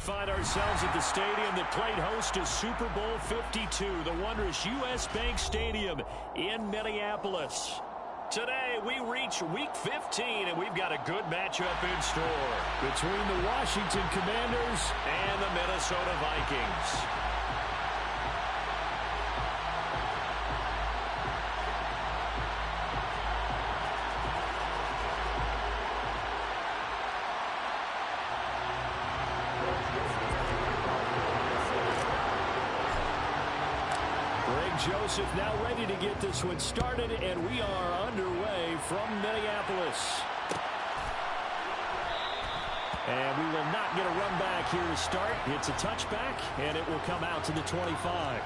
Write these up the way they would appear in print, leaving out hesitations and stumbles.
find ourselves at the stadium that played host to Super Bowl 52, the wondrous U.S. Bank Stadium in Minneapolis. Today, we reach Week 15, and we've got a good matchup in store between the Washington Commanders and the Minnesota Vikings. Joseph now ready to get this one started, and we are underway from Minneapolis. And we will not get a run back here to start. It's a touchback, and it will come out to the 25.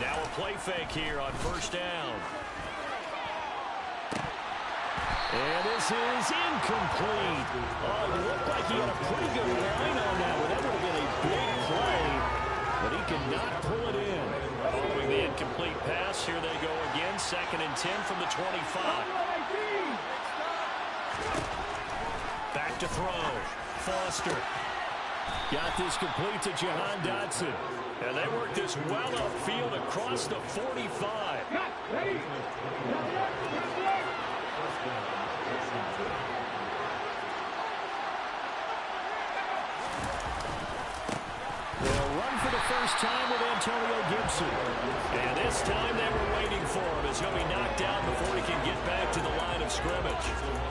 Now a play fake here on first down. And this is incomplete. Oh, it looked like he had a pretty good line on that one. That would have been a big play, but he could not pull it in. Following the incomplete pass, here they go again. 2nd and 10 from the 25. Back to throw. Foster. Got this complete to Jahan Dotson. And they work this well upfield across the 45. They'll run for the first time with Antonio Gibson. And this time they were waiting for him as he'll be knocked out before he can get back to the line of scrimmage.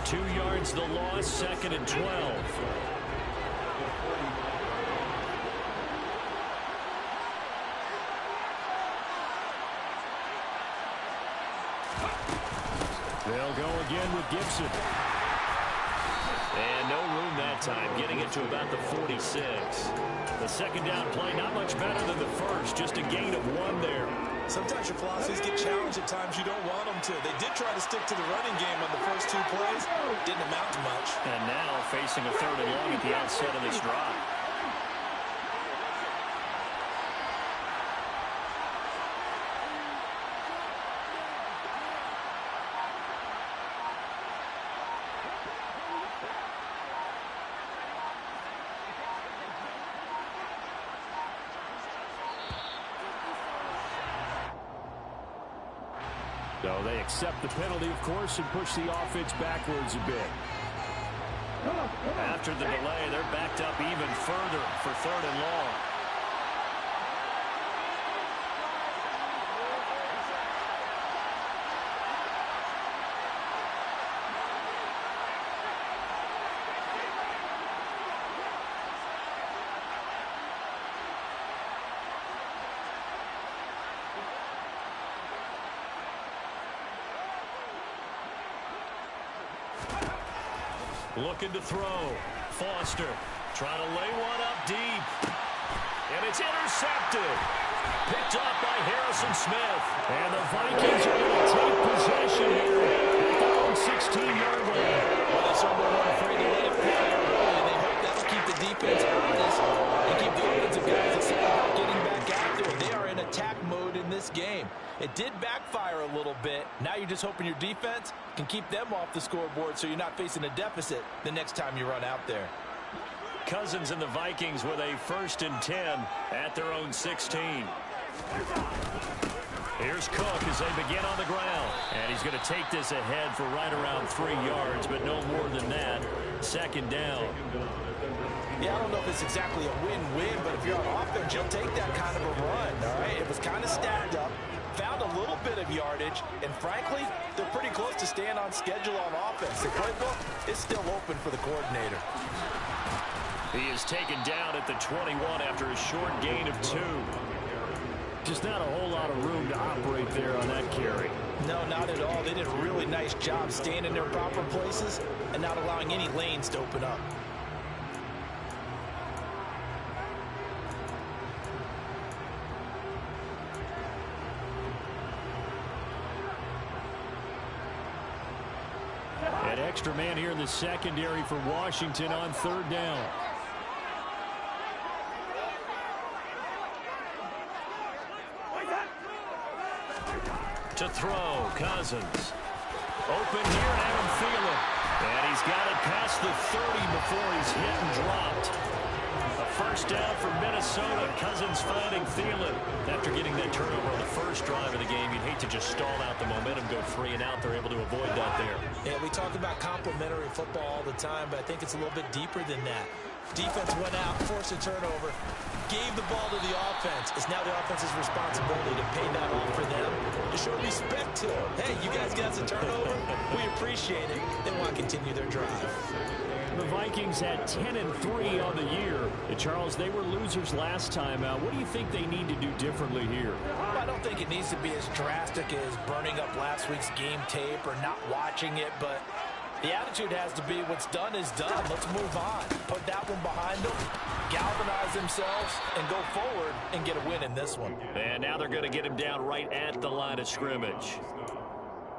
2 yards the loss, 2nd and 12. They'll go again with Gibson. And no room that time, getting it to about the 46. The second down play, not much better than the first, just a gain of 1 there. Sometimes your philosophies get challenged at times you don't want them to. They did try to stick to the running game on the first 2 plays. Didn't amount to much. And now facing a 3rd and long at the outset of this drive. So they accept the penalty, of course, and push the offense backwards a bit. After the delay, they're backed up even further for 3rd and long. Looking to throw. Foster trying to lay one up deep. And it's intercepted. Picked up by Harrison Smith. And the Vikings are going to take possession here at their own 16-yard line. Well, they certainly weren't afraid to let it fly early, and they hope that'll keep the defense honest and keep the offensive guys excited about getting back after it. They are in attack mode in this game. It did backfire a little bit. Now you're just hoping your defense can keep them off the scoreboard so you're not facing a deficit the next time you run out there. Cousins and the Vikings with a 1st and 10 at their own 16. Here's Cook as they begin on the ground. And he's going to take this ahead for right around 3 yards, but no more than that. 2nd down. Yeah, I don't know if it's exactly a win-win, but if you're on offense, you'll take that kind of a run, all right? It was kind of stacked up, found a little bit of yardage, and frankly, they're pretty close to staying on schedule on offense. The playbook is still open for the coordinator. He is taken down at the 21 after a short gain of 2. Just not a whole lot of room to operate there on that carry. No, not at all. They did a really nice job staying in their proper places and not allowing any lanes to open up. An extra man here in the secondary for Washington on third down. To throw, Cousins. Open here, Adam Thielen. And he's got it past the 30 before he's hit and dropped. A first down for Minnesota. Cousins finding Thielen. After getting that turnover on the first drive of the game, you'd hate to just stall out the momentum, go 3 and out. They're able to avoid that there. Yeah, we talk about complementary football all the time, but I think it's a little bit deeper than that. Defense went out, forced a turnover, gave the ball to the offense. It's now the offense's responsibility to pay that off for them, to show respect to them. Hey, you guys got us a turnover. We appreciate it. They want to continue their drive. The Vikings had 10-3 on the year. And Charles, they were losers last time out. What do you think they need to do differently here? Well, I don't think it needs to be as drastic as burning up last week's game tape or not watching it, but the attitude has to be what's done is done. Let's move on. Put that one behind them, galvanize themselves, and go forward and get a win in this one. And now they're going to get him down right at the line of scrimmage.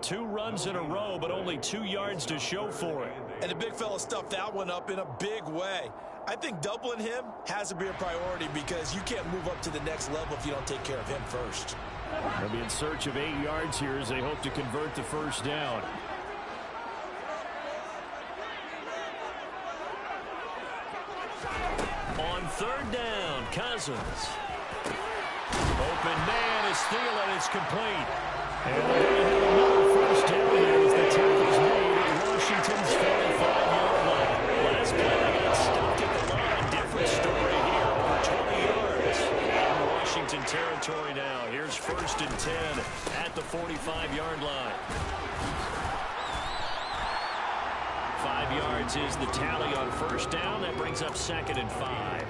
2 runs in a row, but only 2 yards to show for it. And the big fella stuffed that one up in a big way. I think doubling him has to be a priority because you can't move up to the next level if you don't take care of him first. They'll be in search of 8 yards here as they hope to convert the first down. On third down, Cousins. Open man is Thielen. It's complete. And they're going to have another first down here as the tackle's made at Washington's 45-yard line. Last play, they got stuffed at the line. Different story here. Over 20 yards. In Washington territory now. Here's 1st and 10 at the 45-yard line. 5 yards is the tally on first down. That brings up 2nd and 5.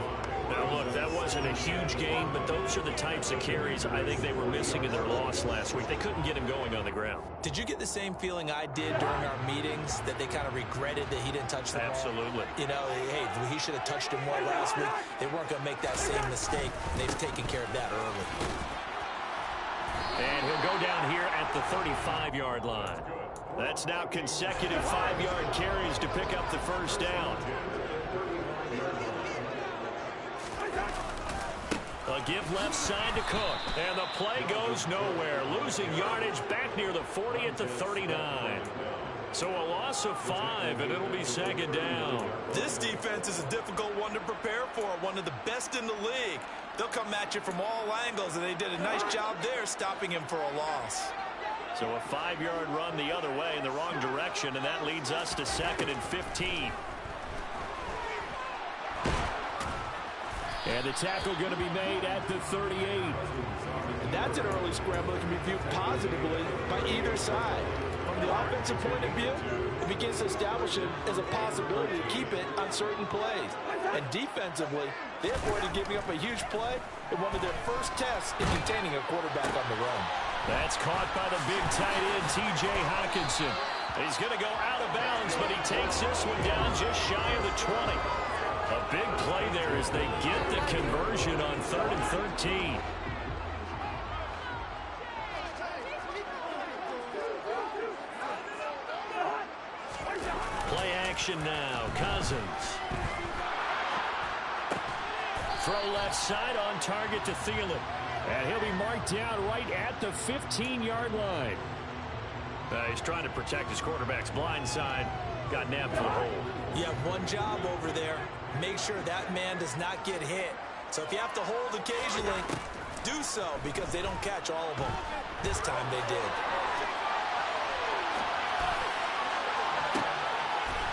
Now, look, that wasn't a huge game, but those are the types of carries I think they were missing in their loss last week. They couldn't get him going on the ground. Did you get the same feeling I did during our meetings, that they kind of regretted that he didn't touch the ball? Absolutely. You know, hey, he should have touched him more last week. They weren't going to make that same mistake. They've taken care of that early. And he'll go down here at the 35-yard line. That's now consecutive 5-yard carries to pick up the first down. A give left side to Cook. And the play goes nowhere. Losing yardage back near the 40 at the 39. So a loss of 5, and it'll be 2nd down. This defense is a difficult one to prepare for. One of the best in the league. They'll come at you from all angles, and they did a nice job there stopping him for a loss. So a 5-yard run the other way in the wrong direction, and that leads us to 2nd and 15. And the tackle going to be made at the 38. And that's an early scramble that can be viewed positively by either side. From the offensive point of view, it begins to establish it as a possibility to keep it on certain plays. And defensively, they avoided giving up a huge play in one of their first tests in containing a quarterback on the run. That's caught by the big tight end, T.J. Hockenson. He's going to go out of bounds, but he takes this one down just shy of the 20. A big play there as they get the conversion on 3rd and 13. Play action now. Cousins. Throw left side on target to Thielen. And he'll be marked down right at the 15-yard line. He's trying to protect his quarterback's blind side. Got nabbed for the hole. You have one job over there. Make sure that man does not get hit. So if you have to hold occasionally, do so, because they don't catch all of them. This time they did.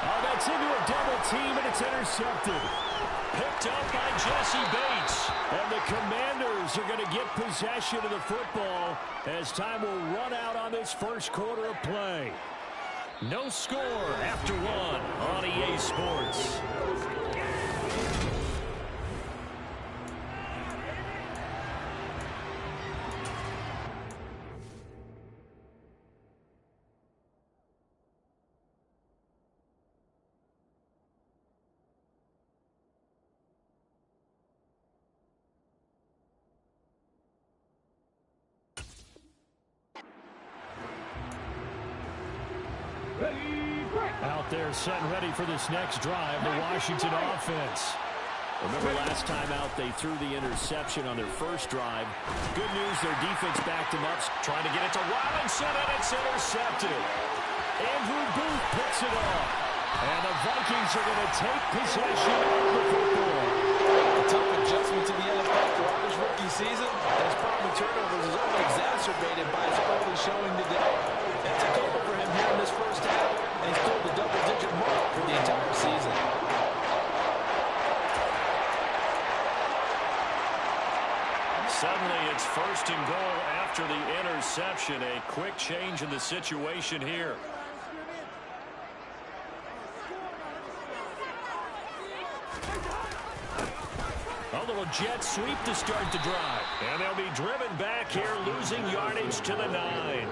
Oh, that's into a double team, and it's intercepted. Picked up by Jesse Bates. And the Commanders are going to get possession of the football as time will run out on this first quarter of play. No score after 1 on EA Sports. Ready, Out there setting ready for this next drive, the Washington offense. Remember last time out, they threw the interception on their first drive. Good news, their defense backed them up, trying to get it to Robinson, and it's intercepted. Andrew Booth picks it off. And the Vikings are going to take possession of the football. A tough adjustment to the NFL throughout his rookie season. And his problem with turnovers is only exacerbated by his early showing today. It's a couple for him here in this first half, and he's pulled the double-digit mark for the entire season. Suddenly, it's first and goal after the interception. A quick change in the situation here. A little jet sweep to start the drive. And they'll be driven back here, losing yardage to the 9.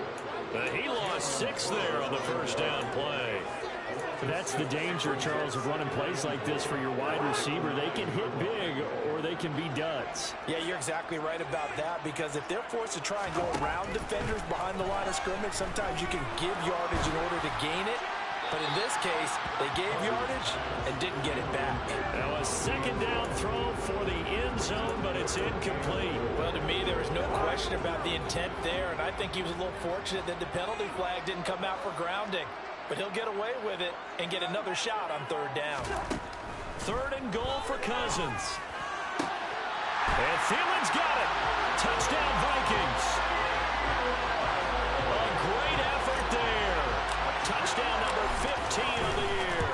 He lost 6 there on the first down play. That's the danger, Charles, of running plays like this for your wide receiver. They can hit big or they can be duds. Yeah, you're exactly right about that, because if they're forced to try and go around defenders behind the line of scrimmage, sometimes you can give yardage in order to gain it. But in this case, they gave yardage and didn't get it back. Now a second down throw for the end zone, but it's incomplete. Well, to me, there was no question about the intent there, and I think he was a little fortunate that the penalty flag didn't come out for grounding. But he'll get away with it and get another shot on third down. Third and goal for Cousins. And Thielen's got it. Touchdown, Vikings. A great effort there. Touchdown number 15 of the year.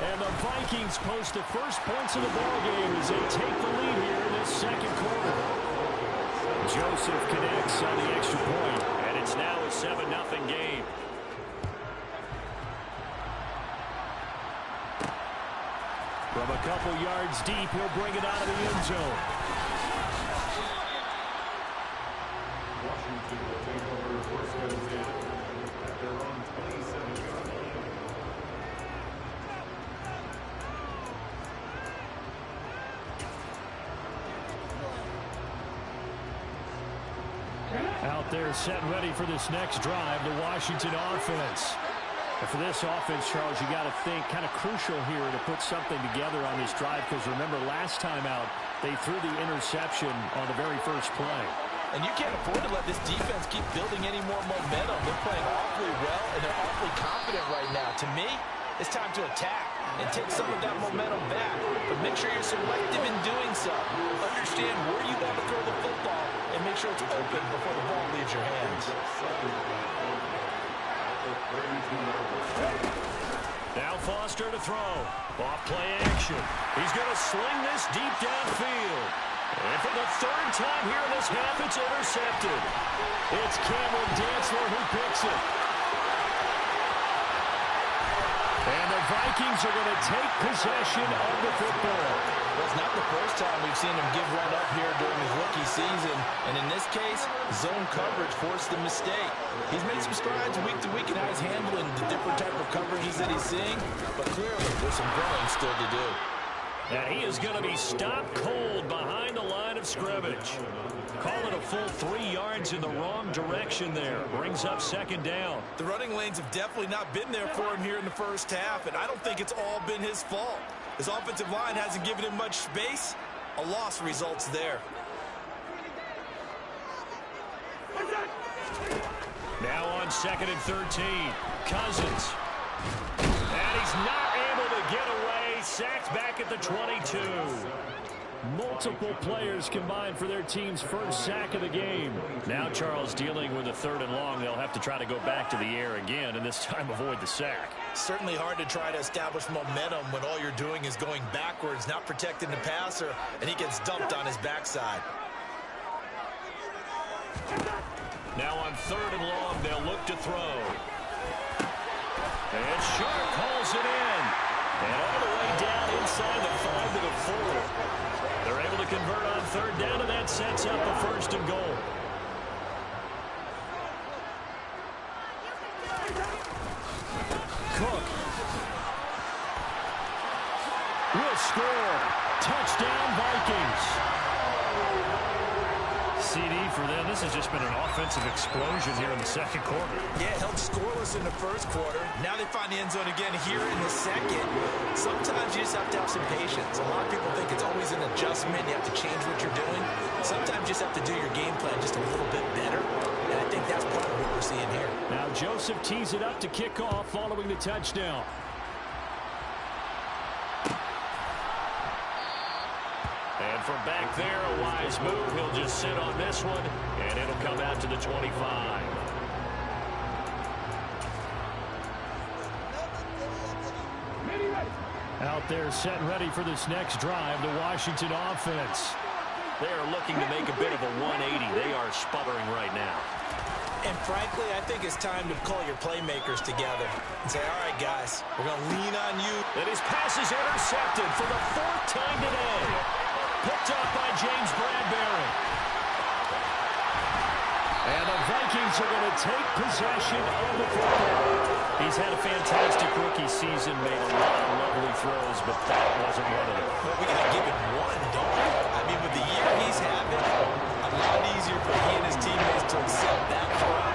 And the Vikings post the first points of the ballgame as they take the lead here in this second quarter. Joseph connects on the extra point, and it's now a 7-0 game. From a couple yards deep, he'll bring it out of the end zone. Washington will take over first and 10 at their own 27-yard line. Out there set ready for this next drive, the Washington offense. And for this offense, Charles, you got to think kind of crucial here to put something together on this drive, because remember last time out they threw the interception on the very first play. And you can't afford to let this defense keep building any more momentum. They're playing awfully well, and they're awfully confident right now. To me, it's time to attack and take some of that momentum back. But make sure you're selective in doing so. Understand where you want to throw the football and make sure it's open before the ball leaves your hands. Now Foster to throw. Off play action. He's going to sling this deep downfield. And for the third time here in this half, it's intercepted. It's Cameron Dantzler who picks it. And the Vikings are going to take possession of the football. Well, it's not the first time we've seen him give run up here during his rookie season. And in this case, zone coverage forced the mistake. He's made some strides week to week in how he's handling the different type of coverages that he's seeing. But clearly, there's some growing still to do. And he is going to be stopped cold behind the line of scrimmage. Call it a full 3 yards in the wrong direction there. Brings up second down. The running lanes have definitely not been there for him here in the first half, and I don't think it's all been his fault. His offensive line hasn't given him much space. A loss results there. Now on 2nd and 13. Cousins. And he's not able to get away. Sacked back at the 22. Multiple players combined for their team's first sack of the game. Now Charles dealing with a 3rd and long. They'll have to try to go back to the air again, and this time avoid the sack. Certainly hard to try to establish momentum when all you're doing is going backwards, not protecting the passer, and he gets dumped on his backside. Now on 3rd and long, they'll look to throw. And Sharp calls it in. And all the way down inside the 5 to the 4. They're able to convert on 3rd down, and that sets up a 1st and goal. Cook will score. Touchdown, Vikings. CD for them. This has just been an offensive explosion here in the second quarter. Yeah, held scoreless in the first quarter. Now they find the end zone again here in the second. Sometimes you just have to have some patience. A lot of people think it's always an adjustment. You have to change what you're doing. Sometimes you just have to do your game plan just a little bit better. And I think that's part of what we're seeing here. Now Joseph tees it up to kick off following the touchdown. And from back there, a wise move. He'll just sit on this one, and it'll come out to the 25. Out there set and ready for this next drive, the Washington offense. They are looking to make a bit of a 180. They are sputtering right now. And frankly, I think it's time to call your playmakers together and say, all right, guys, we're going to lean on you. And his pass is intercepted for the fourth time today. Picked up by James Bradbury. And the Vikings are going to take possession of the football. He's had a fantastic rookie season, made a lot of lovely throws, but that wasn't one of them. But we got to give him one, don't we? I mean, with the year he's having, a lot easier for he and his teammates to accept that throw,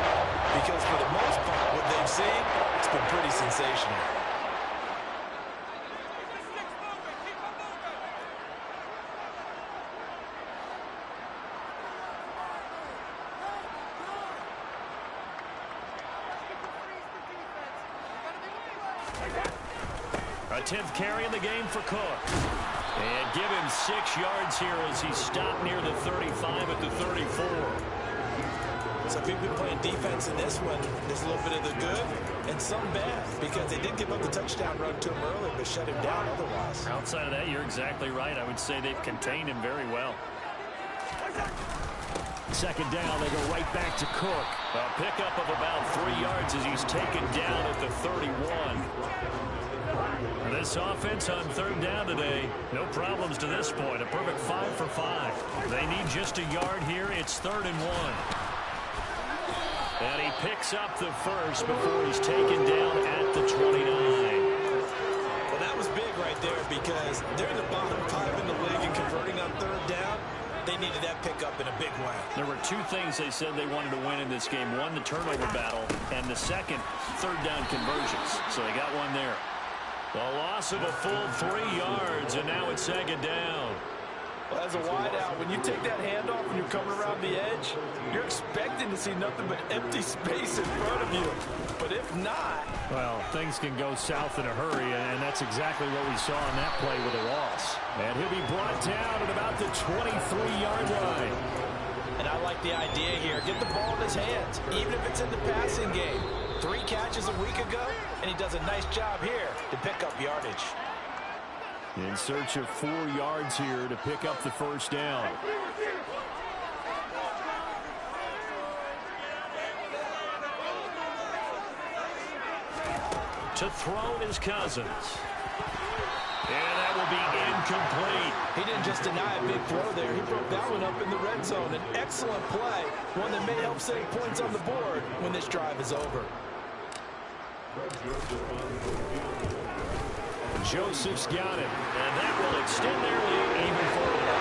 because for the most part, what they've seen, it's been pretty sensational. A 10th carry in the game for Cook. And give him 6 yards here as he's stopped near the 35 at the 34. So if you've been playing defense in this one, there's a little bit of the good and some bad, because they did give up the touchdown run to him earlier, but shut him down otherwise. Outside of that, you're exactly right. I would say they've contained him very well. Second down, they go right back to Cook. A pickup of about 3 yards as he's taken down at the 31. This offense on third down today, no problems to this point. A perfect 5 for 5. They need just a yard here. It's 3rd and 1. And he picks up the first before he's taken down at the 29. Well, that was big right there, because they're in the bottom 5 in the league and converting on third down. They needed that pickup in a big way. There were 2 things they said they wanted to win in this game. One, the turnover battle, and the second, third down conversions. So they got one there. A loss of a full 3 yards, and now it's second down. Well, as a wideout, when you take that handoff and you're coming around the edge, you're expecting to see nothing but empty space in front of you. But if not... Well, things can go south in a hurry, and that's exactly what we saw in that play with a loss. And he'll be brought down at about the 23-yard line. And I like the idea here. Get the ball in his hands, even if it's in the passing game. 3 catches a week ago, and he does a nice job here to pick up yardage. In search of 4 yards here to pick up the first down. To throw is Cousins. And that will be incomplete. He didn't just deny a big throw there. He broke that one up in the red zone. An excellent play, one that may help save points on the board when this drive is over. Joseph's got it, and that will extend their lead even further.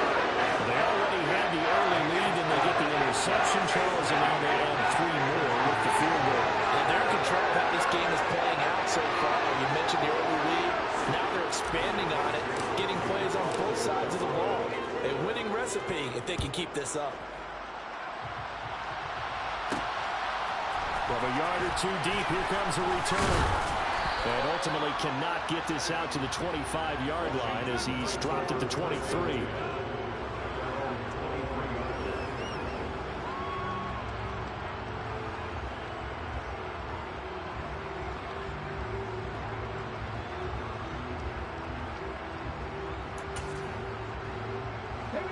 They already had the early lead, and they get the interception, Charles, and now they add 3 more with the field goal. And they're in control of how this game is playing out so far. You mentioned the early lead. Now they're expanding on it, getting plays on both sides of the ball. A winning recipe if they can keep this up. From a yard or 2 deep, here comes a return. And ultimately cannot get this out to the 25-yard line as he's dropped at the 23.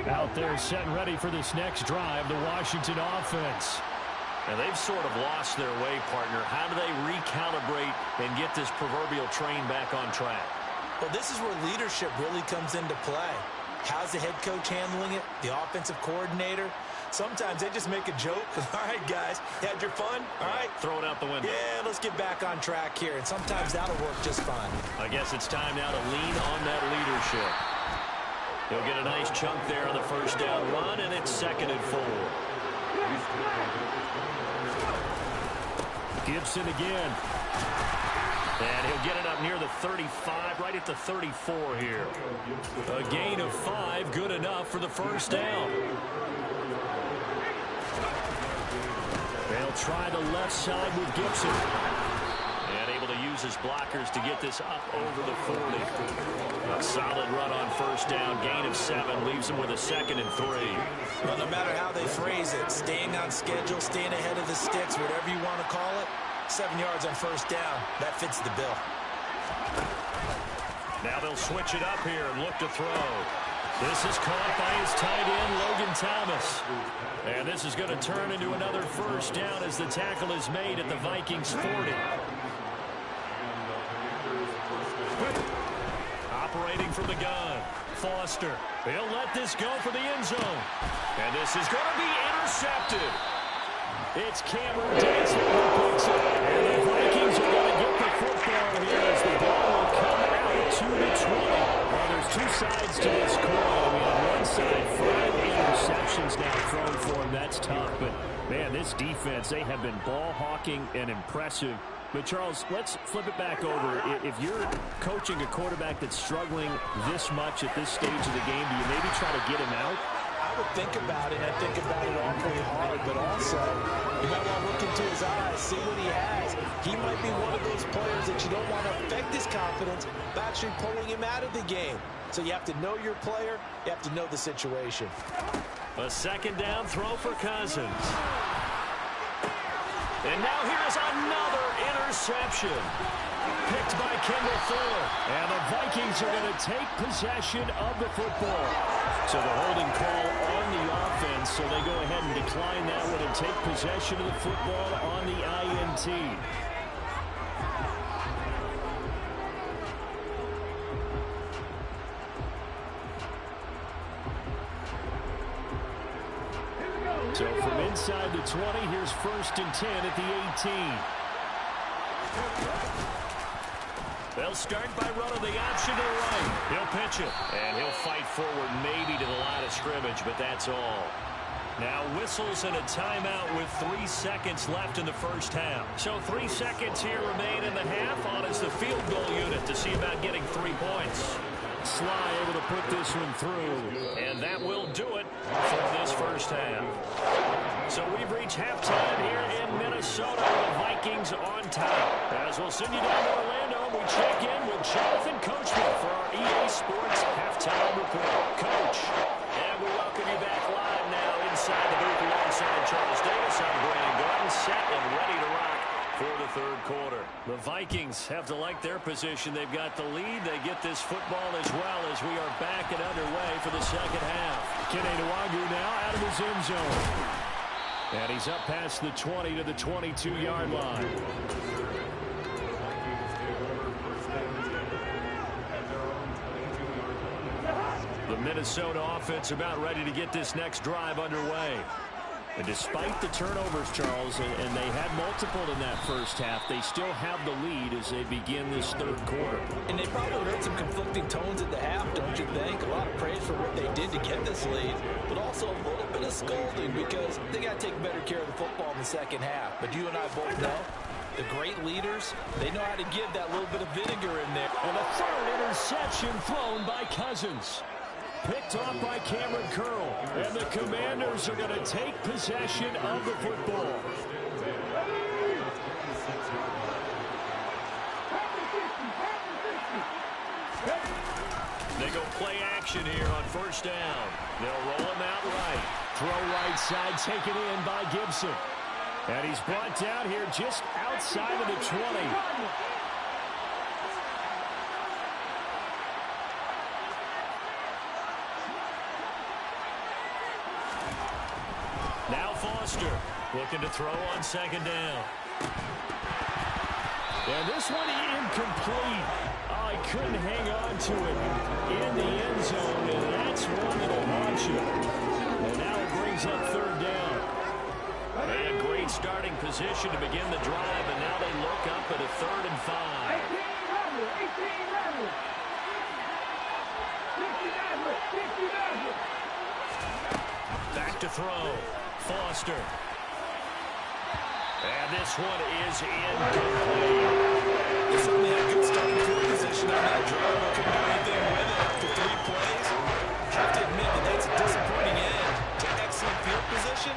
Out there set and ready for this next drive, the Washington offense. And they've sort of lost their way, partner. How do they recalibrate and get this proverbial train back on track? Well, this is where leadership really comes into play. How's the head coach handling it? The offensive coordinator? Sometimes they just make a joke. All right, guys, you had your fun? All right. Throw it out the window. Yeah, let's get back on track here. And sometimes that'll work just fine. I guess it's time now to lean on that leadership. He'll get a nice chunk there on the first down run, and it's 2nd and 4. Gibson again. And he'll get it up near the 35, right at the 34 here. A gain of 5, good enough for the first down. They'll try the left side with Gibson. And able to use his blockers to get this up over the 40. A solid run on first down, gain of 7, leaves him with a 2nd and 3. Well, no matter how they phrase it, staying on schedule, staying ahead of the sticks, whatever you want to call it, 7 yards on first down, that fits the bill. Now they'll switch it up here and look to throw. This is caught by his tight end, Logan Thomas. And this is going to turn into another first down as the tackle is made at the Vikings 40. Operating from the gun, Foster. He'll let this go for the end zone. And this is going to be intercepted. It's Cameron Dantzler who picks it. And the Vikings are going to get the football here as the ball will come out to the 20. Well, there's two sides to this coin. I mean, on one side, 5 interceptions now thrown for him. That's tough. But, man, this defense, they have been ball hawking and impressive. But, Charles, let's flip it back over. If you're coaching a quarterback that's struggling this much at this stage of the game, do you maybe try to get him out? I would think about it. I think about it awfully hard, but also you might want to look into his eyes, see what he has. He might be one of those players that you don't want to affect his confidence by actually pulling him out of the game. So you have to know your player. You have to know the situation. A 2nd down throw for Cousins. And now here's another interception. Picked by Kendall Fuller. And the Vikings are going to take possession of the football. So the holding call on the offense, so they go ahead and decline that one and take possession of the football on the INT. So from inside the 20, here's 1st and 10 at the 18. They'll start by running the option to the right. He'll pitch it, and he'll fight forward maybe to the line of scrimmage, but that's all. Now whistles and a timeout with 3 seconds left in the first half. So 3 seconds here remain in the half on as the field goal unit to see about getting 3 points. Sly able to put this one through, and that will do it for this first half. So we've reached halftime here in Minnesota with the Vikings on top. As we'll send you down to Orlando, we check in with Jonathan Coachman for our EA Sports Halftime Report. Coach, and we welcome you back live now inside the booth alongside Charles Davis. I'm Brandon Gordon, set and ready to rock for the 3rd quarter. The Vikings have to like their position. They've got the lead. They get this football as well as we are back and underway for the second half. Kene Nwangwu now out of his end zone. And he's up past the 20 to the 22-yard line. The Minnesota offense about ready to get this next drive underway. And despite the turnovers, Charles, and they had multiple in that first half, they still have the lead as they begin this 3rd quarter. And they probably heard some conflicting tones at the half, don't you think? A lot of praise for what they did to get this lead, but also a little bit of scolding because they got to take better care of the football in the second half. But you and I both know the great leaders, they know how to give that little bit of vinegar in there. And a 3rd interception thrown by Cousins. Picked off by Cameron Curl. And the Commanders are going to take possession of the football. They go play action here on first down. They'll roll him out right. Throw right side taken in by Gibson. And he's brought down here just outside of the 20. Now Foster looking to throw on 2nd down. And this one incomplete. Oh, he couldn't hang on to it in the end zone, and that's one that'll launch you. And now it brings up 3rd down. And a great starting position to begin the drive, and now they look up at a 3rd and 5. 18 level. 69 with 59. Foster. And this one is incomplete. They certainly had good starting field position on that drive, but couldn't do anything with it after 3 plays. I have to admit that that's a disappointing end to excellent field position.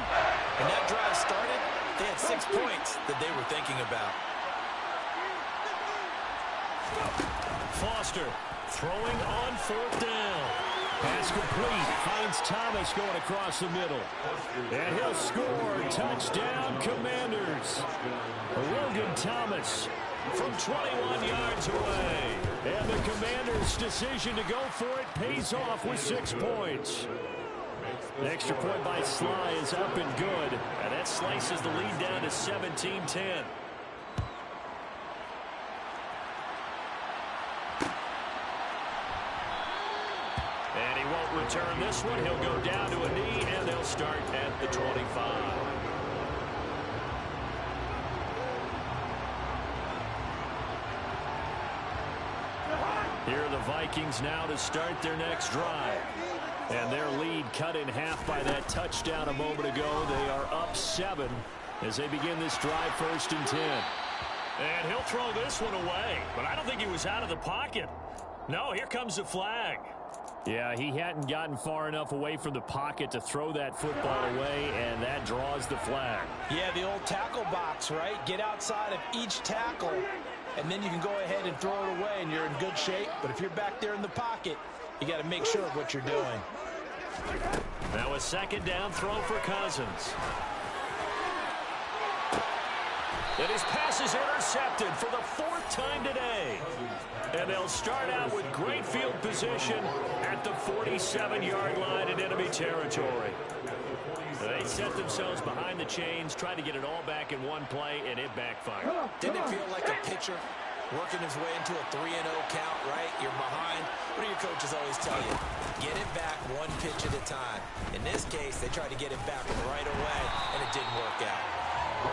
When that drive started, they had 6 points that they were thinking about. Foster throwing on 4th down. Pass complete. Finds Thomas going across the middle. And he'll score. Touchdown, Commanders. Logan Thomas from 21 yards away. And the Commanders' decision to go for it pays off with 6 points. The extra point by Sly is up and good. And that slices the lead down to 17-10. And he won't return this one. He'll go down to a knee, and they'll start at the 25. Here are the Vikings now to start their next drive. And their lead cut in half by that touchdown a moment ago. They are up 7 as they begin this drive, 1st and 10. And he'll throw this one away, but I don't think he was out of the pocket. No, here comes the flag. Yeah, he hadn't gotten far enough away from the pocket to throw that football away, and that draws the flag. Yeah, the old tackle box, right? Get outside of each tackle, and then you can go ahead and throw it away, and you're in good shape. But if you're back there in the pocket, you got to make sure of what you're doing. Now a 2nd down throw for Cousins. And his pass is intercepted for the 4th time today. And they'll start out with great field position at the 47-yard line in enemy territory. They set themselves behind the chains, trying to get it all back in one play, and it backfired. Didn't it feel like a pitcher working his way into a 3-0 count, right? You're behind. What do your coaches always tell you? Get it back 1 pitch at a time. In this case, they tried to get it back right away, and it didn't work out.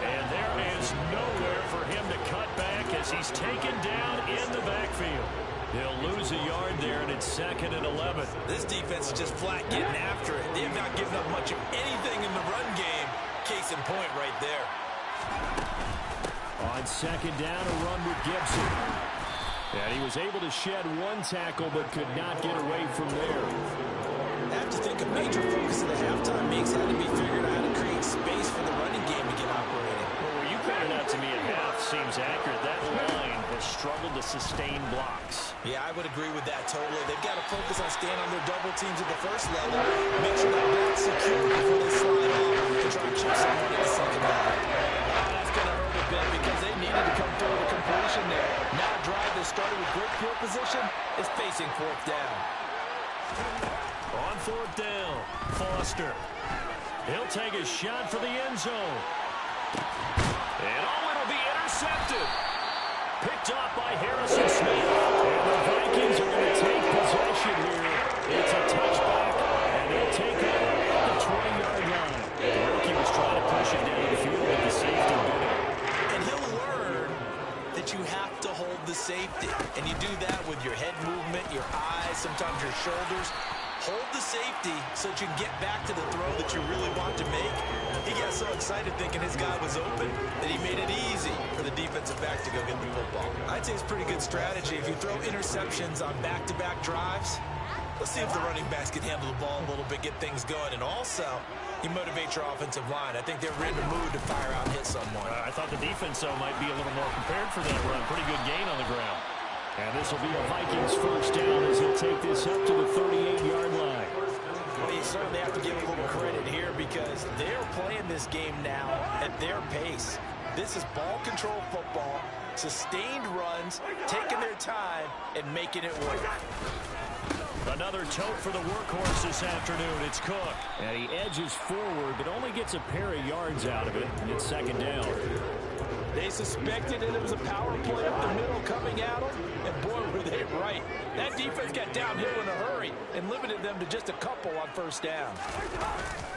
And there is nowhere for him to cut back as he's taken down in the backfield. He'll lose a yard there, and it's 2nd and 11. This defense is just flat getting after it. They have not given up much of anything in the run game. Case in point right there. On 2nd down, a run with Gibson. And he was able to shed 1 tackle, but could not get away from there. I have to think a major focus of the halftime makes had to be figuring out how to create space for the running game to get operating. Well, where you pointed out to me at half seems accurate. That line has struggled to sustain blocks. Yeah, I would agree with that totally. They've got to focus on staying on their double teams at the 1st level. Make sure that block's secure before they slide off and try to chip someone at the 2nd level. That's going to hurt a bit because they needed to come through with a completion there. Now a drive that started with great field position is facing 4th down. On 4th down, Foster. He'll take a shot for the end zone. And it'll be intercepted. Picked off by Harrison Smith. And the Vikings are going to take possession here. It's a touchback, and they'll take it at the 20-yard line. The rookie was trying to push it down the field with the safety bit. And he'll learn that you have to hold the safety. And you do that with your head movement, your eyes, sometimes your shoulders. Hold the safety so that you can get back to the throw that you really want to make. He got so excited thinking his guy was open that he made it easy for the defensive back to go get the football. I'd say it's pretty good strategy. If you throw interceptions on back-to-back drives, let's see if the running backs can handle the ball a little bit, get things going. And also, you motivate your offensive line. I think they're in the mood to fire out and hit someone. I thought the defense, though, might be a little more prepared for that run. Pretty good gain on the ground. And this will be a Vikings 1st down as he'll take this up to the 38-yard line. Well, you certainly have to give a little credit here because they're playing this game now at their pace. This is ball control football, sustained runs, taking their time, and making it work. Another tote for the workhorse this afternoon. It's Cook. And he edges forward, but only gets a pair of yards out of it. And it's 2nd down. They suspected that it was a power play up the middle coming at them, and boy, were they right. That defense got downhill in a hurry and limited them to just a couple on 1st down.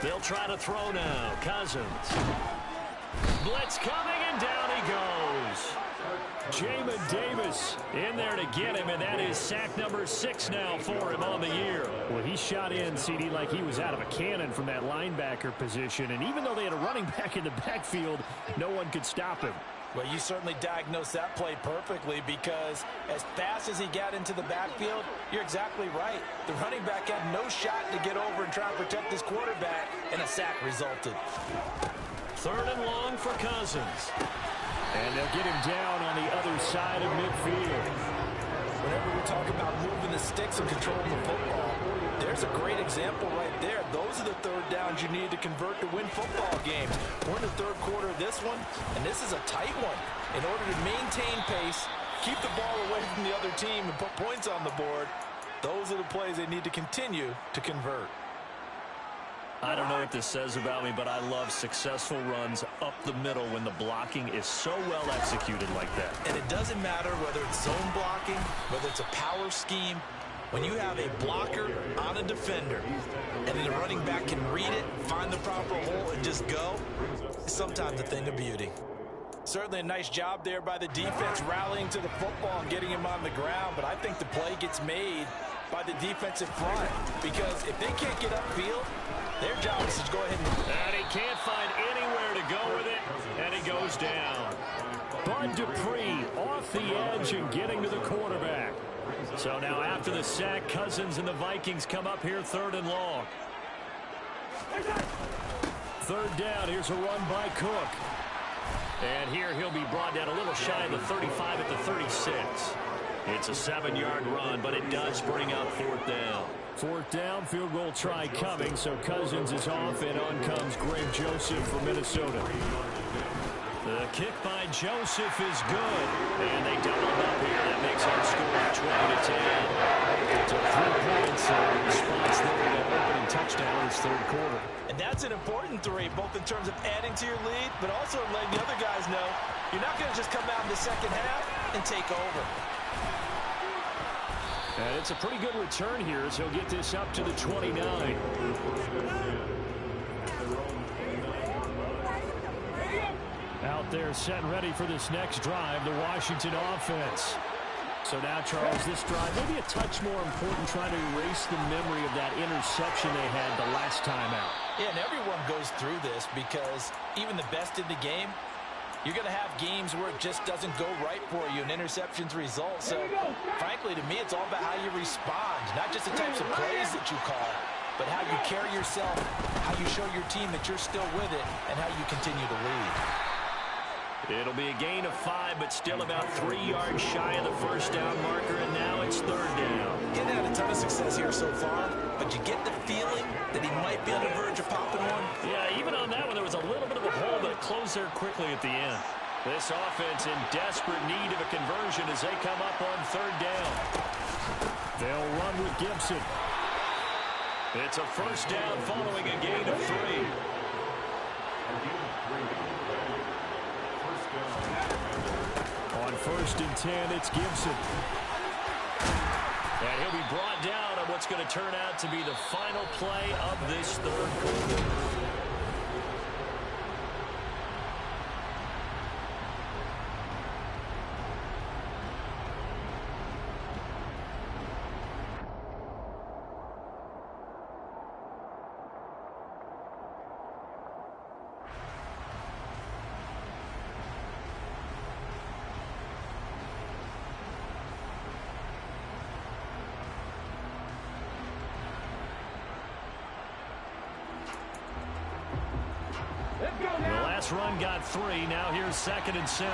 They'll try to throw now. Cousins. Blitz coming, and down he goes. Jamin Davis in there to get him, and that is sack number 6 now for him on the year. Well, he shot in, CD, like he was out of a cannon from that linebacker position, and even though they had a running back in the backfield, no one could stop him. Well, you certainly diagnosed that play perfectly, because as fast as he got into the backfield, you're exactly right. The running back had no shot to get over and try and protect his quarterback, and a sack resulted. 3rd and long for Cousins. And they'll get him down on the other side of midfield. Whenever we talk about moving the sticks and controlling the football, there's a great example right there. Those are the 3rd downs you need to convert to win football games. We're in the 3rd quarter of this one, and this is a tight one. In order to maintain pace, keep the ball away from the other team, and put points on the board, those are the plays they need to continue to convert. I don't know what this says about me, but I love successful runs up the middle when the blocking is so well executed like that. And it doesn't matter whether it's zone blocking, whether it's a power scheme. When you have a blocker on a defender and then the running back can read it, find the proper hole, and just go, it's sometimes a thing of beauty. Certainly a nice job there by the defense rallying to the football and getting him on the ground, but I think the play gets made by the defensive front, because if they can't get upfield, their job is to go ahead and he can't find anywhere to go with it, and he goes down. Bud Dupree off the edge and getting to the quarterback. So now after the sack, Cousins and the Vikings come up here 3rd and long. 3rd down, here's a run by Cook. And here he'll be brought down a little shy of the 35 at the 36. It's a 7-yard run, but it does bring up 4th down. 4th down, field goal try coming, so Cousins is off, and on comes Greg Joseph from Minnesota. The kick by Joseph is good, and they double him up here. That makes our score 20-10. So 3 points response there to that opening touchdown in his 3rd quarter. And that's an important 3, both in terms of adding to your lead, but also letting the other guys know you're not going to just come out in the second half and take over. And it's a pretty good return here as he'll get this up to the 29. Out there set and ready for this next drive, the Washington offense. So now, Charles, this drive maybe a touch more important, trying to erase the memory of that interception they had the last time out. Yeah, and everyone goes through this, because even the best in the game, you're going to have games where it just doesn't go right for you and interceptions result. So, frankly, to me, it's all about how you respond, not just the types of plays that you call, but how you carry yourself, how you show your team that you're still with it, and how you continue to lead. It'll be a gain of 5, but still about 3 yards shy of the 1st down marker, and now it's 3rd down. Getting had a ton of success here so far, but you get the feeling that he might be on the verge of popping one. Yeah, even on that one, there was a little bit of a hole, but it closed there quickly at the end. This offense in desperate need of a conversion as they come up on 3rd down. They'll run with Gibson. It's a 1st down following a gain of 3. On 1st and 10, it's Gibson. And he'll be brought down on what's going to turn out to be the final play of this 3rd quarter. The last run got 3. Now here's 2nd and 7.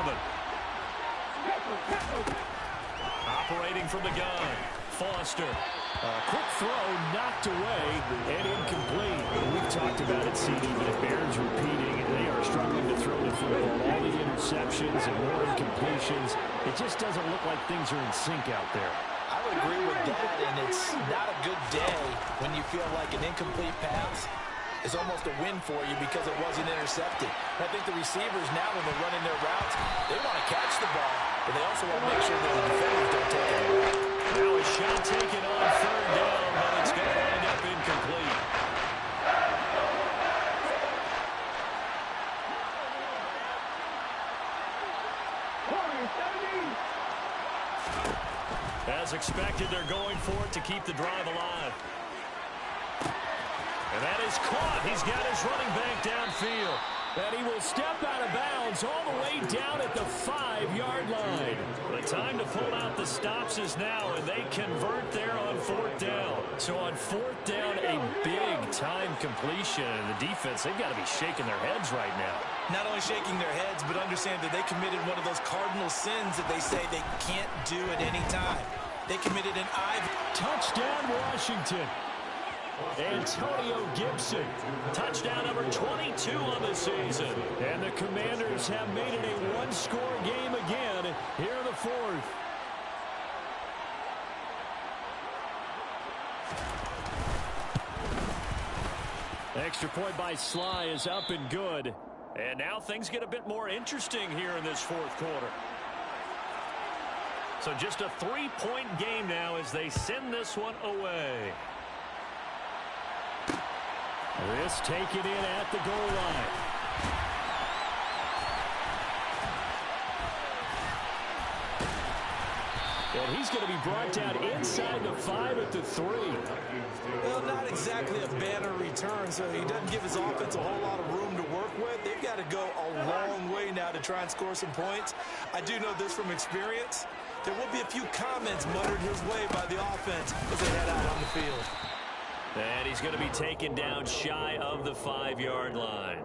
Operating from the gun. Foster. Quick throw knocked away and incomplete. We've talked about it, CD, but it bears repeating. They are struggling to throw the football. All the interceptions and more incompletions. It just doesn't look like things are in sync out there. I would agree with that, and it's not a good day when you feel like an incomplete pass is almost a win for you because it wasn't intercepted. I think the receivers now, when they're running their routes, they want to catch the ball, but they also want to make sure that the defenders don't take it away. Now a shot taken on 3rd down, but it's going to wind up incomplete. As expected, they're going for it to keep the drive alive. And that is caught. He's got his running back downfield. And he will step out of bounds all the way down at the 5-yard line. The time to pull out the stops is now, and they convert there on 4th down. So on 4th down, a big-time completion. And the defense, they've got to be shaking their heads right now. Not only shaking their heads, but understand that they committed one of those cardinal sins that they say they can't do at any time. They committed an touchdown, Washington. Antonio Gibson, touchdown number 22 on the season. And the Commanders have made it a one-score game again here in the 4th. Extra point by Sly is up and good. And now things get a bit more interesting here in this 4th quarter. So just a 3-point game now as they send this one away. This taken in at the goal line. And he's going to be brought down inside the 5 at the 3. Well, not exactly a banner return, so he doesn't give his offense a whole lot of room to work with. They've got to go a long way now to try and score some points. I do know this from experience. There will be a few comments muttered his way by the offense as they head out on the field. And he's going to be taken down shy of the 5-yard line.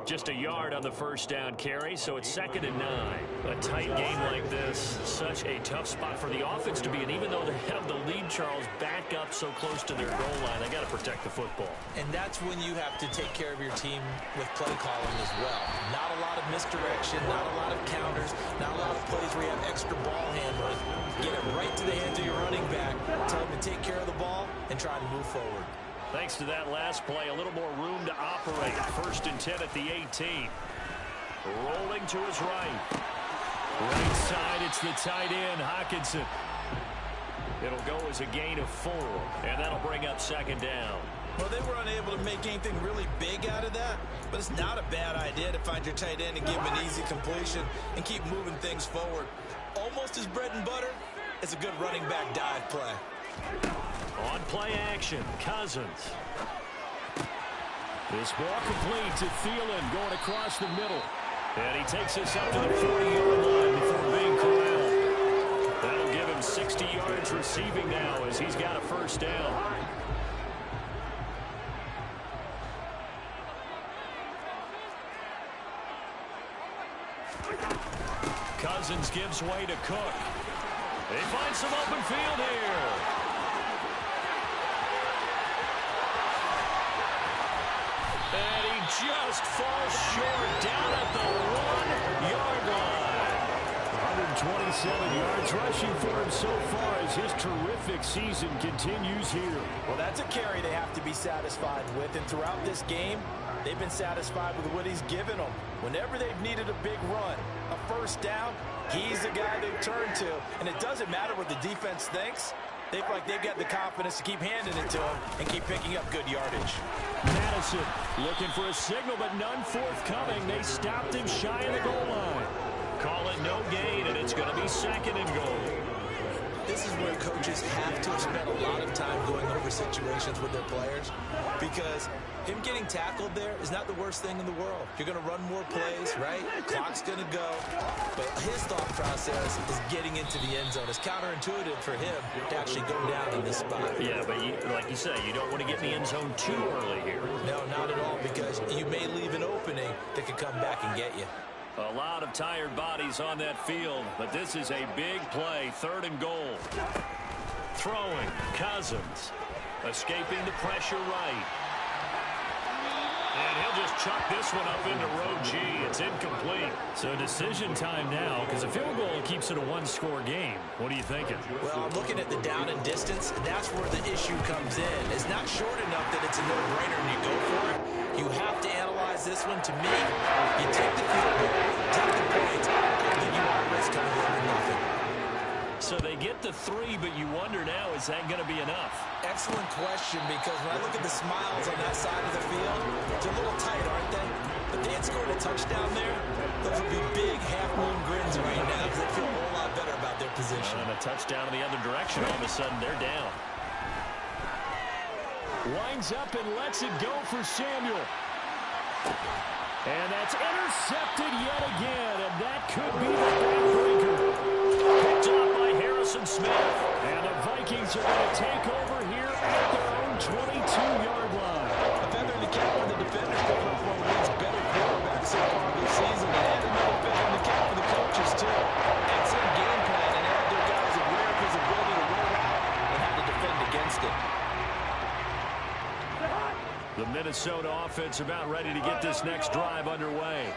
Just a yard on the first down carry, so it's 2nd and 9. A tight game like this, such a tough spot for the offense to be in. Even though they have the lead, Charles, back up so close to their goal line, they got to protect the football. And that's when you have to take care of your team with play calling as well. Not a lot of misdirection, not a lot of counters, not a lot of plays where you have extra ball handling. Get it right to the hands of your running back, tell him to take care of the ball, and try to move forward. Thanks to that last play, a little more room to operate. 1st and 10 at the 18. Rolling to his right. Right side, it's the tight end, Hockenson. It'll go as a gain of 4, and that'll bring up 2nd down. Well, they were unable to make anything really big out of that, but it's not a bad idea to find your tight end and give him an easy completion and keep moving things forward. Almost as bread and butter as a good running back dive play. On play action, Cousins. This ball complete to Thielen going across the middle. And he takes this up to the 40-yard line before being corralled. That'll give him 60 yards receiving now as he's got a 1st down. Cousins gives way to Cook. They find some open field here. And he just falls short down at the 1-yard line. 127 yards rushing for him so far as his terrific season continues here. Well, that's a carry they have to be satisfied with. And throughout this game, they've been satisfied with what he's given them. Whenever they've needed a big run, a 1st down, he's the guy they've turned to. And it doesn't matter what the defense thinks. They feel like they've got the confidence to keep handing it to him and keep picking up good yardage. Madison looking for a signal, but none forthcoming. They stopped him shy of the goal line. Call it no gain, and it's going to be 2nd and goal. This is where coaches have to spend a lot of time going over situations with their players, because him getting tackled there is not the worst thing in the world. You're going to run more plays, right? Clock's going to go. But his thought process is getting into the end zone. It's counterintuitive for him to actually go down in this spot. Yeah, but like you say, you don't want to get in the end zone too early here. No, not at all, because you may leave an opening that could come back and get you. A lot of tired bodies on that field, but this is a big play, 3rd and goal. Throwing, Cousins, escaping the pressure right. And he'll just chuck this one up into row G. It's incomplete. So decision time now, because a field goal keeps it a 1-score game. What are you thinking? Well, I'm looking at the down and distance, and that's where the issue comes in. It's not short enough that it's a no-brainer and you go for it. You have to analyze this one. To me, you take the field goal, take the points. I don't think you want to risk coming home with nothing. So they get the 3, but you wonder now, is that going to be enough? Excellent question, because when I look at the smiles on that side of the field, they're a little tight, aren't they? But they had scored a touchdown there. Those would be big half-moon grins right now because they feel a whole lot better about their position. position. And a touchdown in the other direction. All of a sudden, they're down. Winds up and lets it go for Samuel. And that's intercepted yet again, and that could be the backbreaker. Picked off by Harrison Smith. And the Vikings are going to take over here at their own 22-yard line. A feather in the cap for the defender, picking up one of the league's better quarterbacks so far this season. And another feather in the cap for the coaches, too. Excellent game plan, and had their guys aware of his ability to roll out and how to defend against it. The Minnesota offense about ready to get this next drive underway.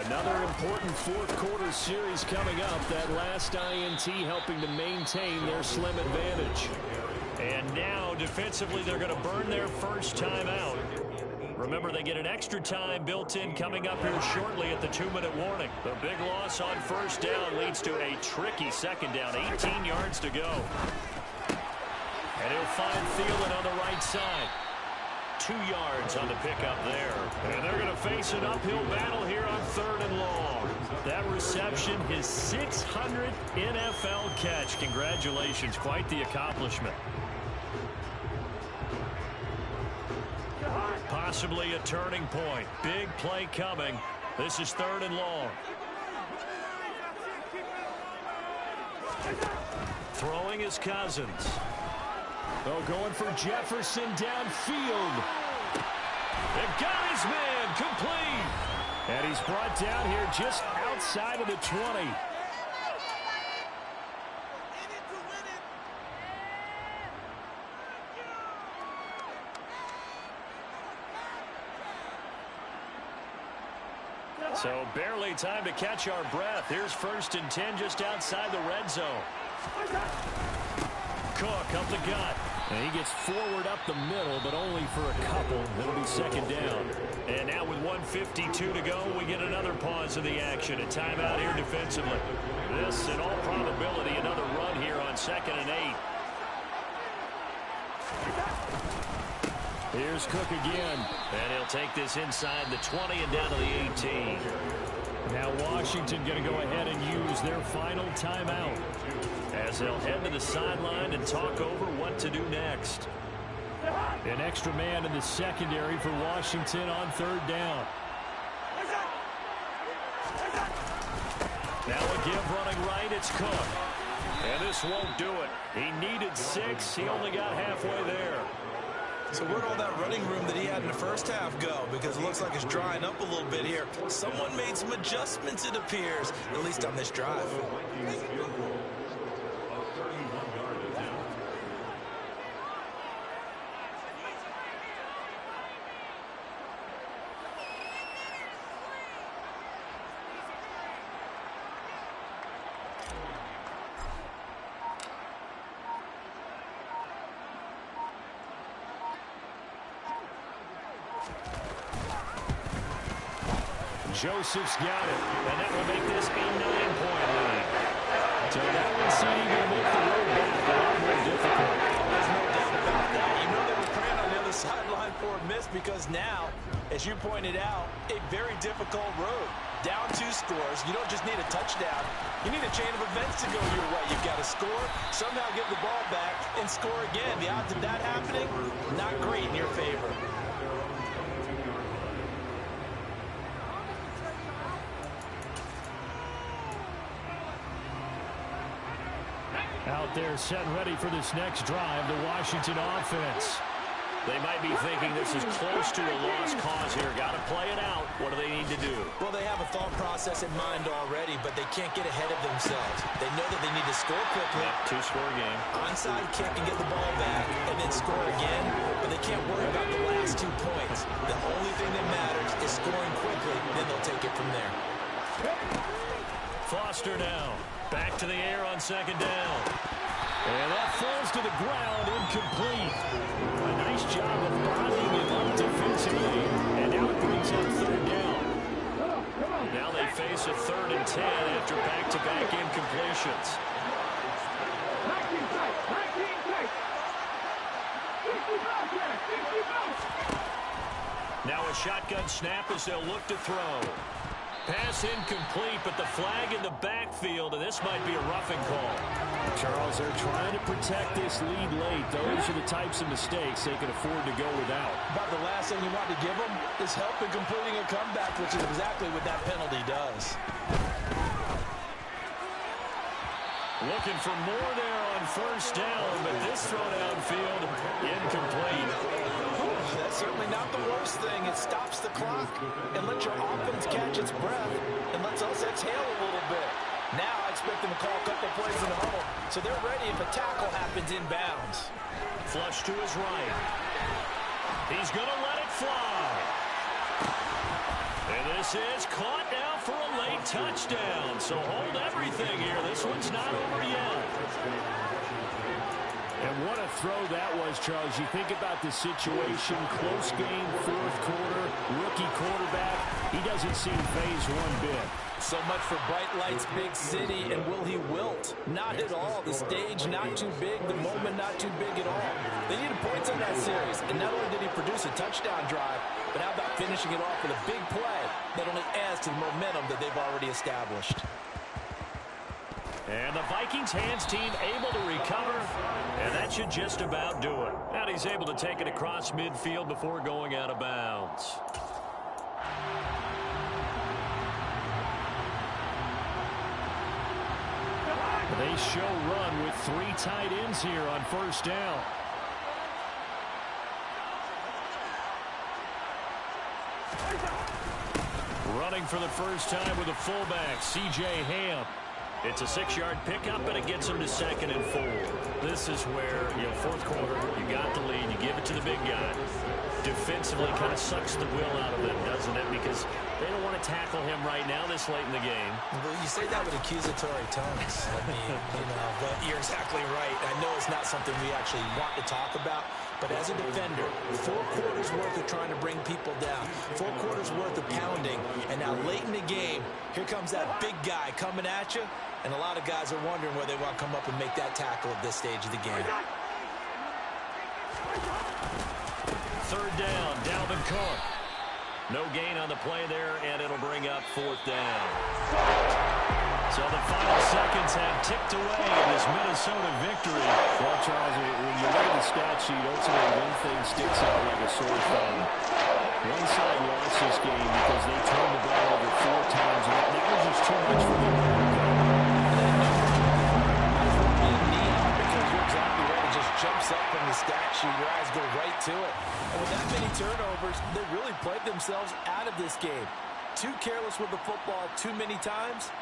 Another important fourth-quarter series coming up. That last INT helping to maintain their slim advantage. And now, defensively, they're going to burn their first time out. Remember, they get an extra time built in coming up here shortly at the 2-minute warning. The big loss on first down leads to a tricky second down. 18 yards to go. And he'll find Thielen on the right side. 2 yards on the pickup there. And they're going to face an uphill battle here on 3rd and long. That reception, his 600th NFL catch. Congratulations. Quite the accomplishment. Possibly a turning point. Big play coming. This is 3rd and long. Throwing is Cousins. Oh, going for Jefferson downfield. They've got his man complete. And he's brought down here just outside of the 20. So barely time to catch our breath. Here's 1st and 10 just outside the red zone. Cook up the gut. And he gets forward up the middle, but only for a couple. It'll be 2nd down. And now with 1:52 to go, we get another pause of the action. A timeout here defensively. This, in all probability, another run here on 2nd and 8. Here's Cook again. And he'll take this inside the 20 and down to the 18. Now Washington going to go ahead and use their final timeout, as they'll head to the sideline and talk over what to do next. An extra man in the secondary for Washington on 3rd down. Now a give running right, it's Cook. And this won't do it. He needed 6. He only got halfway there. So where'd all that running room that he had in the first half go? Because it looks like it's drying up a little bit here. Someone made some adjustments, it appears, at least on this drive. Joseph's got it, and that will make this a 9-point lead. So that one seeing going to make the road back a lot more difficult. There's no doubt about that. You know they were praying on the other sideline for a miss, because now, as you pointed out, a very difficult road. Down 2 scores. You don't just need a touchdown. You need a chain of events to go your way. You've got to score, somehow get the ball back, and score again. The odds of that happening, not great in your favor. Out there set and ready for this next drive, the Washington offense. They might be thinking this is close to a lost cause here. Got to play it out. What do they need to do? Well, they have a thought process in mind already, but they can't get ahead of themselves. They know that they need to score quickly. Yeah, 2-score game. Onside kick and get the ball back, and then score again. But they can't worry about the last 2 points. The only thing that matters is scoring quickly. Then they'll take it from there. Foster now. Back to the air on 2nd down. And that falls to the ground, incomplete. A nice job of bonding him up defensively. And now it brings up 3rd down. Now they face a 3rd and 10 after back-to-back incompletions. Now a shotgun snap as they'll look to throw. Pass incomplete, but the flag in the backfield, and this might be a roughing call. Charles, they're trying to protect this lead late. Those are the types of mistakes they can afford to go without. About the last thing you want to give them is help in completing a comeback, which is exactly what that penalty does. Looking for more there on first down, but this throw downfield, incomplete. That's certainly not the worst thing. It stops the clock and lets your offense catch its breath and lets us exhale a little bit. Now I expect them to call a couple plays in the huddle, so they're ready if a tackle happens inbounds. Flush to his right. He's going to let it fly. And this is caught now for a late touchdown. So hold everything here. This one's not over yet. And what a throw that was, Charles. You think about the situation, close game, fourth quarter, rookie quarterback. He doesn't seem phased one bit. So much for bright lights, big city, and will he wilt? Not at all. The stage not too big, the moment not too big at all. They needed points on that series, and not only did he produce a touchdown drive, but how about finishing it off with a big play that only adds to the momentum that they've already established. And the Vikings hands team able to recover, and that should just about do it. And he's able to take it across midfield before going out of bounds. They show run with 3 tight ends here on first down. Running for the first time with a fullback, C.J. Ham. It's a 6-yard pickup, and it gets him to 2nd and 4. This is where, fourth quarter, you got the lead, you give it to the big guy. Defensively kind of sucks the will out of them, doesn't it? Because they don't want to tackle him right now this late in the game. Well, you say that with accusatory tones. I mean, but you're exactly right. I know it's not something we actually want to talk about, but as a defender, 4 quarters worth of trying to bring people down, 4 quarters worth of pounding, and now late in the game, here comes that big guy coming at you, and a lot of guys are wondering where they want to come up and make that tackle at this stage of the game. Third down, Dalvin Cook. No gain on the play there, and it'll bring up 4th down. So the final seconds have ticked away in this Minnesota victory. Well, Charles, when you look at the stat sheet, ultimately one thing sticks out like a sore thumb. One side lost this game because they turned the ball over 4 times, and that was just too much for them. Because you're exactly right. It just jumps up from the stat sheet. Your eyes go right to it. And with that many turnovers, they really played themselves out of this game. Too careless with the football too many times,